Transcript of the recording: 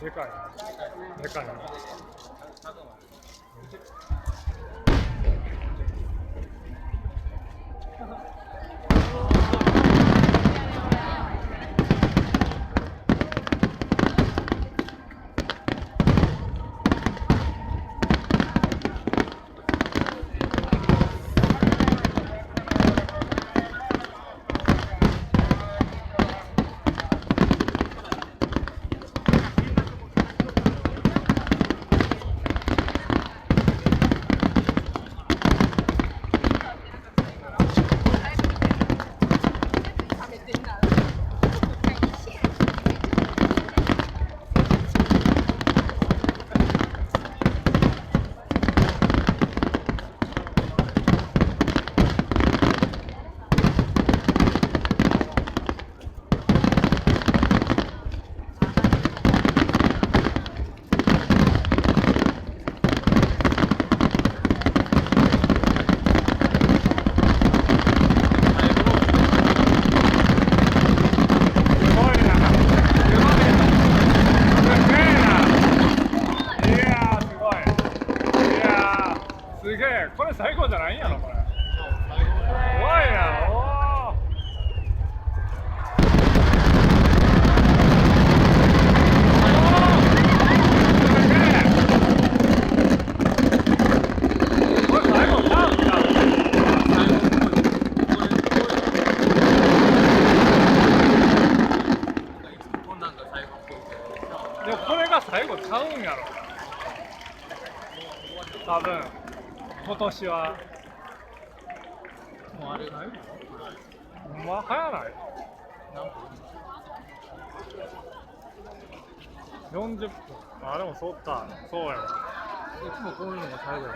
でかいな。でかいな。すげえ、これ最後じゃないんやろこれ。怖いな。おお。これ最後ちゃうんか。でもこれが最後ちゃうんやろ。多分。今年はもうあれないの？ほんま早ない？40分。あ、でもそうか。そうやわ。いつもこういうのが最後や。